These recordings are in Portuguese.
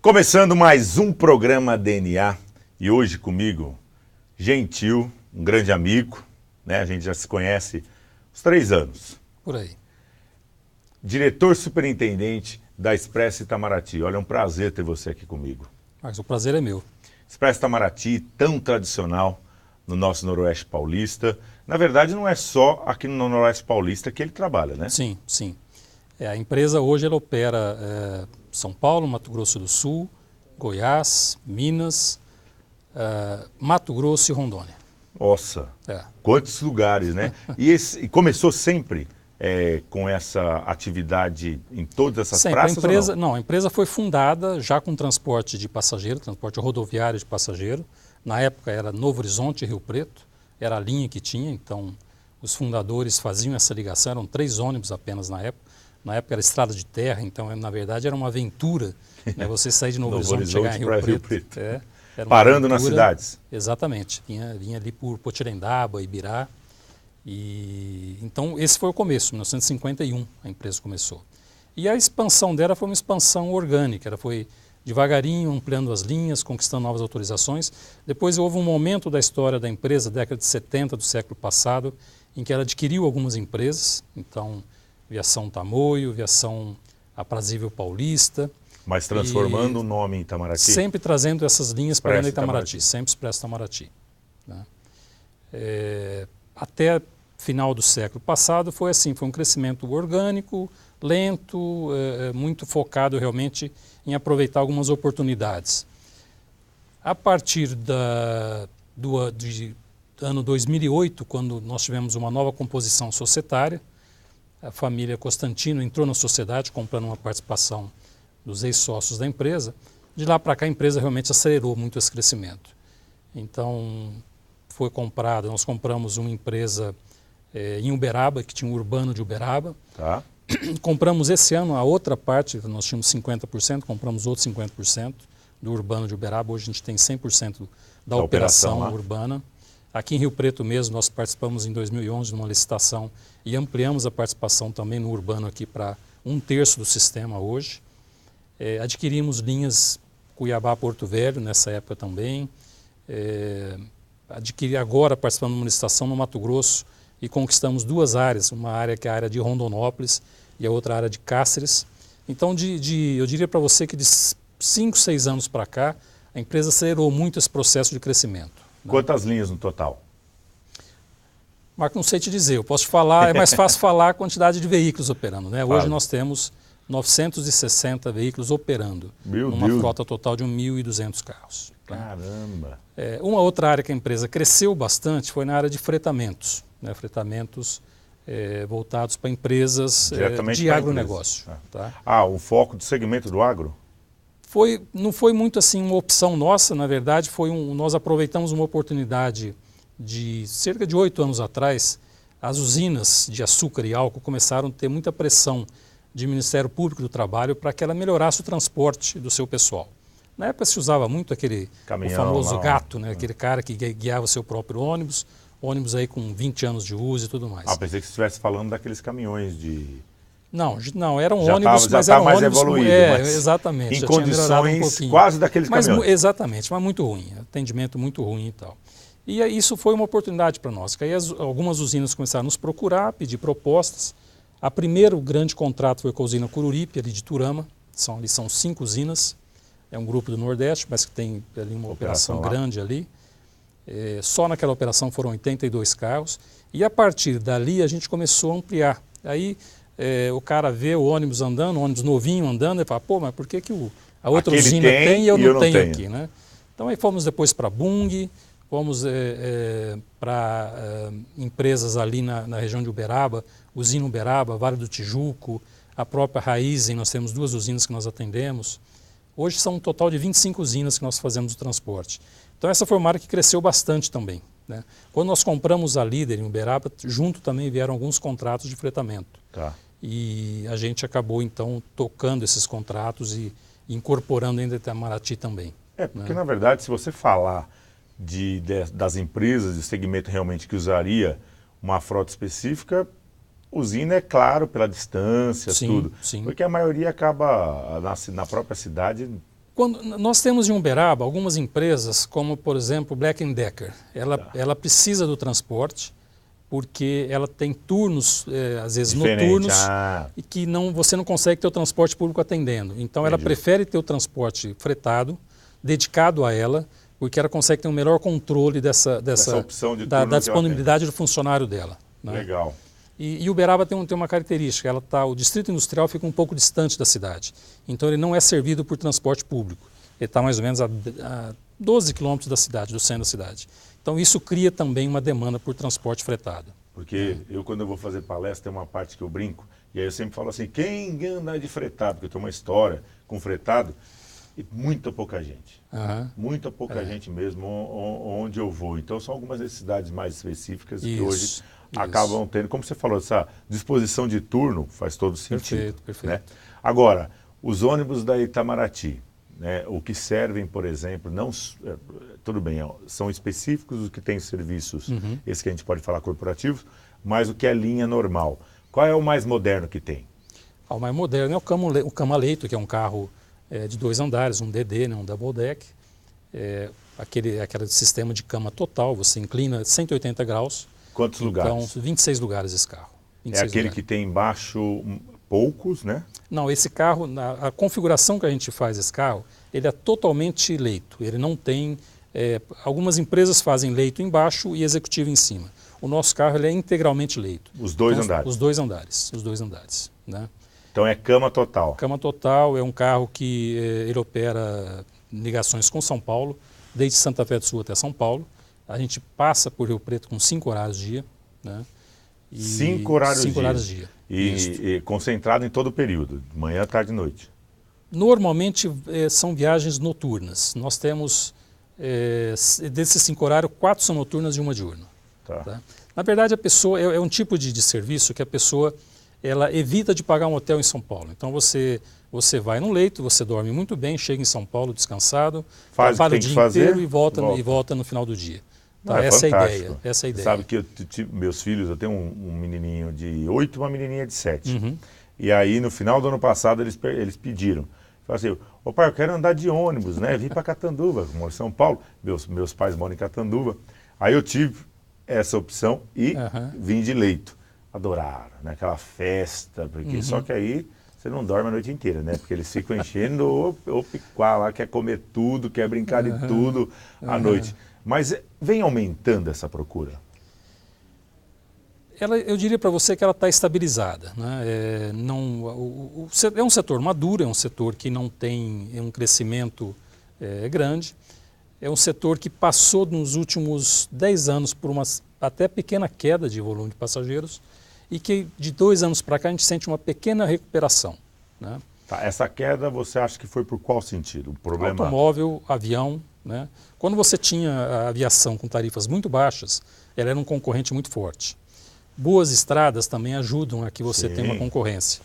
Começando mais um programa DNA e hoje comigo, Gentil, um grande amigo, né? A gente já se conhece há uns 3 anos. Por aí. Diretor superintendente da Expresso Itamaraty. Olha, é um prazer ter você aqui comigo. Mas o prazer é meu. Expresso Itamaraty, tão tradicional no nosso Noroeste Paulista. Na verdade, não é só aqui no Noroeste Paulista que ele trabalha, né? Sim, sim. A empresa hoje ela opera São Paulo, Mato Grosso do Sul, Goiás, Minas, Mato Grosso e Rondônia. Nossa, quantos lugares, né? E começou sempre com essa atividade em todas essas sempre. praças? A empresa foi fundada já com transporte de passageiro, transporte rodoviário de passageiro. Na época era Novo Horizonte e Rio Preto, era a linha que tinha, então os fundadores faziam essa ligação, eram 3 ônibus apenas na época. Na época era estrada de terra, então na verdade era uma aventura, né? Você sair de Novo Horizonte e chegar em Rio Preto. Parando nas cidades. Exatamente, vinha ali por Potirendaba, Ibirá. Então esse foi o começo, 1951 a empresa começou. E a expansão dela foi uma expansão orgânica, ela foi devagarinho ampliando as linhas, conquistando novas autorizações. Depois houve um momento da história da empresa, década de 70 do século passado, em que ela adquiriu algumas empresas, então Viação Tamoio, Viação Aprazível Paulista. Mas transformando o nome em Itamaraty? Sempre trazendo essas linhas para dentro da Itamaraty, sempre Expresso Itamaraty. Né? Até final do século passado foi assim, foi um crescimento orgânico, lento, muito focado realmente em aproveitar algumas oportunidades. A partir do ano 2008, quando nós tivemos uma nova composição societária, a família Constantino entrou na sociedade comprando uma participação dos ex-sócios da empresa. De lá para cá a empresa realmente acelerou muito esse crescimento. Então foi comprada, nós compramos uma empresa em Uberaba, que tinha um Urbano de Uberaba. Tá. Compramos esse ano a outra parte, nós tínhamos 50%, compramos outros 50% do Urbano de Uberaba. Hoje a gente tem 100% da operação urbana. Aqui em Rio Preto mesmo, nós participamos em 2011 de uma licitação e ampliamos a participação também no urbano aqui para 1/3 do sistema hoje. Adquirimos linhas Cuiabá-Porto Velho nessa época também. Adquiri agora, participando de uma licitação no Mato Grosso e conquistamos 2 áreas, uma área que é a área de Rondonópolis e a outra área de Cáceres. Então, eu diria para você que de 5, 6 anos para cá, a empresa acelerou muito esse processo de crescimento. Quantas linhas no total? Marco, não sei te dizer, eu posso te falar, é mais fácil falar a quantidade de veículos operando, né? Hoje nós temos 960 veículos operando, numa frota total de 1.200 carros. Caramba! Uma outra área que a empresa cresceu bastante foi na área de fretamentos, né? Fretamentos voltados para empresas de agronegócio. Tá? O foco do segmento do agro? Não foi muito assim uma opção nossa, na verdade, nós aproveitamos uma oportunidade de cerca de 8 anos atrás. As usinas de açúcar e álcool começaram a ter muita pressão de Ministério Público do Trabalho para que ela melhorasse o transporte do seu pessoal. Na época se usava muito aquele caminhão, o famoso gato, né? Aquele cara que guiava o seu próprio ônibus aí com 20 anos de uso e tudo mais. Pensei que você estivesse falando daqueles caminhões de... Não, eram ônibus, mas eram mais ônibus evoluído, mas exatamente, em já condições quase daqueles caminhões. Exatamente, mas muito ruim, atendimento muito ruim e tal. E isso foi uma oportunidade para nós, que aí algumas usinas começaram a nos procurar, pedir propostas. A primeiro grande contrato foi com a usina Coruripe, ali de Turama, ali são 5 usinas, é um grupo do Nordeste, mas que tem ali uma operação grande ali. Só naquela operação foram 82 carros, e a partir dali a gente começou a ampliar. Aí o cara vê o ônibus andando, o ônibus novinho andando, e fala, mas por que a outra usina tem e eu não tenho aqui, né? Então aí fomos depois para Bung, fomos para empresas ali na região de Uberaba, usina Uberaba, Vale do Tijuco, a própria Raizen, nós temos 2 usinas que nós atendemos. Hoje são um total de 25 usinas que nós fazemos o transporte. Então essa foi uma área que cresceu bastante também, né? Quando nós compramos a Líder em Uberaba, junto também vieram alguns contratos de fretamento. Tá. E a gente acabou então tocando esses contratos e incorporando ainda Itamaraty também. Porque na verdade, se você falar das empresas de segmento realmente que usaria uma frota específica, usina é claro pela distância, tudo. Sim. Porque a maioria acaba na própria cidade Nós temos em Uberaba algumas empresas, como por exemplo Black Decker. Ela precisa do transporte porque ela tem turnos, às vezes Diferente. noturnos, e que você não consegue ter o transporte público atendendo. Então ela prefere ter o transporte fretado, dedicado a ela, porque ela consegue ter um melhor controle dessa opção de da disponibilidade do funcionário dela. Né? Legal. E Uberaba tem uma característica, o distrito industrial fica um pouco distante da cidade, então ele não é servido por transporte público, ele está mais ou menos a 12 quilômetros da cidade, do centro da cidade. Então isso cria também uma demanda por transporte fretado. Porque eu, quando eu vou fazer palestra, tem uma parte que eu brinco, e aí eu sempre falo assim, quem anda de fretado? Porque eu tenho uma história com fretado, e muita pouca gente. Muita pouca gente mesmo onde eu vou. Então são algumas necessidades mais específicas que hoje acabam tendo. Como você falou, essa disposição de turno faz todo sentido. Perfeito. Né? Agora, os ônibus da Itamaraty, né, o que servem, por exemplo, tudo bem, são específicos os que têm serviços, esse que a gente pode falar corporativos, mas o que é linha normal. Qual é o mais moderno que tem? O mais moderno é o Cama-Leito, que é um carro de 2 andares, um DD, né, um double deck. Aquele sistema de cama total, você inclina 180 graus. Quantos lugares? Então, 26 lugares esse carro. É aquele que tem embaixo poucos, né? Não, esse carro, a configuração que a gente faz esse carro, ele é totalmente leito. Ele não tem... algumas empresas fazem leito embaixo e executivo em cima. O nosso carro ele é integralmente leito. Os dois andares? Os dois andares. Né? Então é cama total? Cama total, é um carro que ele opera ligações com São Paulo, desde Santa Fé do Sul até São Paulo. A gente passa por Rio Preto com 5 horários dia. Né? 5 horários dia. E concentrado em todo o período, manhã, tarde e noite? Normalmente são viagens noturnas. Nós temos, desses 5 horários, 4 são noturnas e 1 diurna. Tá? Na verdade, a pessoa é um tipo de serviço que a pessoa ela evita de pagar um hotel em São Paulo. Então você vai no leito, você dorme muito bem, chega em São Paulo descansado, trabalha o dia inteiro e volta no final do dia. Tá? Essa é a ideia. Essa é a ideia. Sabe que meus filhos, eu tenho um menininho de 8 e uma menininha de 7. E aí no final do ano passado eles pediram. Falaram assim, ô pai, eu quero andar de ônibus, né? Vim para Catanduva, moro em São Paulo. Meus pais moram em Catanduva. Aí eu tive essa opção e vim de leito. Adoraram, né? Aquela festa, porque só que aí você não dorme a noite inteira, né? Porque eles ficam enchendo o picuá lá, quer comer tudo, quer brincar de tudo à noite. Mas vem aumentando essa procura? Eu diria para você que ela está estabilizada. Né? É um setor maduro, é um setor que não tem um crescimento grande. É um setor que passou nos últimos 10 anos por uma até pequena queda de volume de passageiros e que de 2 anos para cá a gente sente uma pequena recuperação. Né? Tá, essa queda você acha que foi por qual sentido? O problema... Automóvel, avião. Né? Quando você tinha a aviação com tarifas muito baixas, ela era um concorrente muito forte. Boas estradas também ajudam a que você tenha uma concorrência.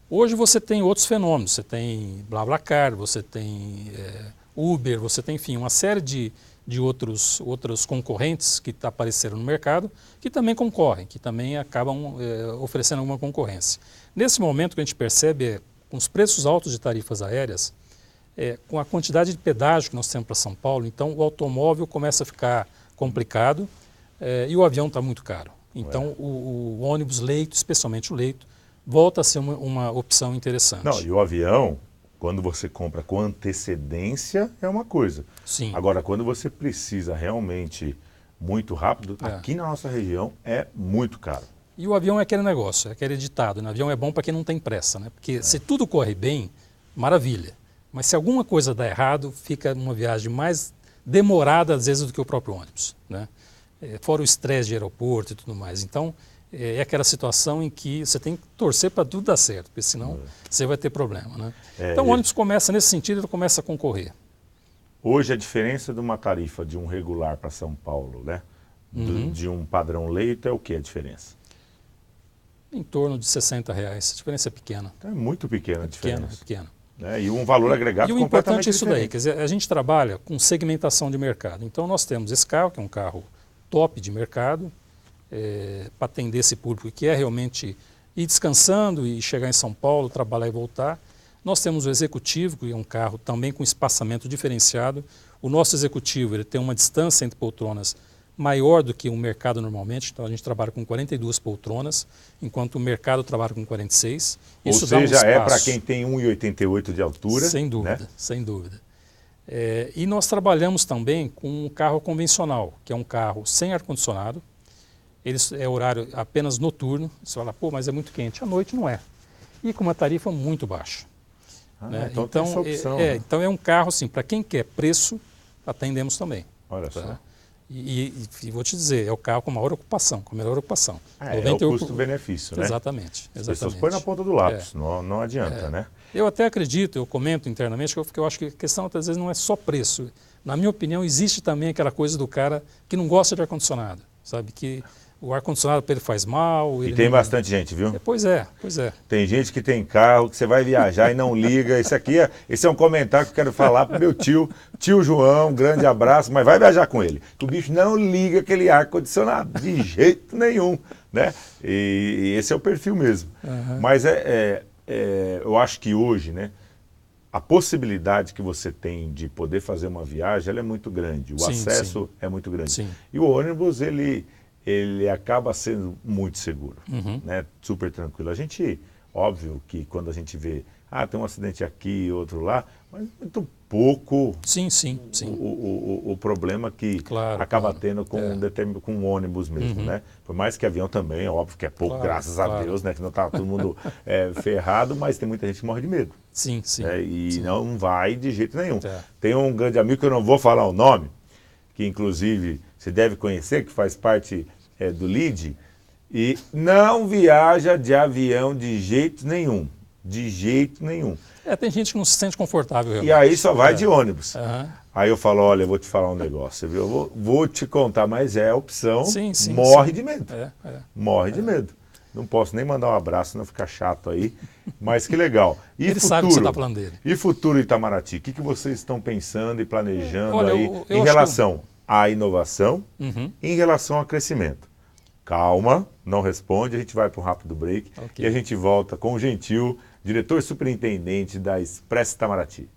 Hoje você tem outros fenômenos, você tem BlaBlaCar, você tem Uber, você tem, enfim, uma série de outros concorrentes que apareceram no mercado, que também concorrem, que também acabam oferecendo alguma concorrência. Nesse momento, o que a gente percebe com os preços altos de tarifas aéreas, com a quantidade de pedágio que nós temos para São Paulo, então o automóvel começa a ficar complicado e o avião está muito caro. Então o ônibus leito, especialmente o leito, volta a ser uma opção interessante. Não, e o avião, quando você compra com antecedência, é uma coisa. Sim. Agora, quando você precisa realmente muito rápido, aqui na nossa região é muito caro. E o avião é aquele negócio, é aquele ditado, né? O avião é bom para quem não tem pressa, né? Porque se tudo corre bem, maravilha. Mas se alguma coisa dá errado, fica uma viagem mais demorada, às vezes, do que o próprio ônibus, né? Fora o estresse de aeroporto e tudo mais. Então, é aquela situação em que você tem que torcer para tudo dar certo, porque senão você vai ter problema, né? Então, o ônibus começa, nesse sentido, ele começa a concorrer. Hoje, a diferença de uma tarifa de um regular para São Paulo, né? De um padrão leito, é o que a diferença? Em torno de R$60. A diferença é pequena. Então, é muito pequena a diferença. É pequena. E um valor agregado completamente diferente. E o importante é isso daí, quer dizer, a gente trabalha com segmentação de mercado. Então, nós temos esse carro, que é um carro top de mercado, para atender esse público que é realmente ir descansando e chegar em São Paulo, trabalhar e voltar. Nós temos o executivo, que é um carro também com espaçamento diferenciado. O nosso executivo ele tem uma distância entre poltronas maior do que o mercado normalmente, então a gente trabalha com 42 poltronas, enquanto o mercado trabalha com 46. Isso dá um espaço. É para quem tem 1,88 de altura. Sem dúvida, né? Sem dúvida. E nós trabalhamos também com um carro convencional, que é um carro sem ar-condicionado. É horário apenas noturno. Você fala, pô, mas é muito quente. À noite não é. E com uma tarifa muito baixa. Né? Então tem essa opção. Então é um carro, assim, para quem quer preço, atendemos também. Olha só. E vou te dizer, é o carro com maior ocupação, com melhor ocupação. É o custo-benefício, né? Exatamente. As pessoas põem na ponta do lápis, não adianta, né? Eu até acredito, eu comento internamente, que eu acho que a questão, às vezes, não é só preço. Na minha opinião, existe também aquela coisa do cara que não gosta de ar-condicionado, sabe? Que o ar-condicionado para ele faz mal. E tem bastante gente, viu? Pois é. Tem gente que tem carro, que você vai viajar e não liga. Esse é um comentário que eu quero falar pro meu tio João, um grande abraço, mas vai viajar com ele. O bicho não liga aquele ar-condicionado, de jeito nenhum, né? E esse é o perfil mesmo. Uhum. Mas eu acho que hoje, né, a possibilidade que você tem de poder fazer uma viagem, ela é muito grande. O acesso é muito grande. Sim. E o ônibus, ele acaba sendo muito seguro, né? Super tranquilo. A gente, óbvio que quando a gente vê, tem um acidente aqui e outro lá, mas muito pouco sim. o problema que acaba tendo com um ônibus mesmo, né? Por mais que avião também, óbvio que é pouco, graças a Deus, né? Que não está todo mundo ferrado, mas tem muita gente que morre de medo. Sim. Não vai de jeito nenhum. Tem um grande amigo que eu não vou falar o nome, que inclusive você deve conhecer, que faz parte do LID, e não viaja de avião de jeito nenhum. De jeito nenhum. Tem gente que não se sente confortável realmente. E aí só vai de ônibus. Uhum. Aí eu falo, olha, eu vou te falar um negócio, viu? Eu vou te contar, mas é a opção, sim, morre de medo. Morre de É. medo. Não posso nem mandar um abraço, não ficar chato aí, mas que legal. E ele sabe que você está falando dele. E futuro Itamaraty? O que vocês estão pensando e planejando Olha, em relação à inovação, em relação ao crescimento? Calma, não responde, a gente vai para um rápido break e a gente volta com o Gentil, diretor superintendente da Express Itamaraty.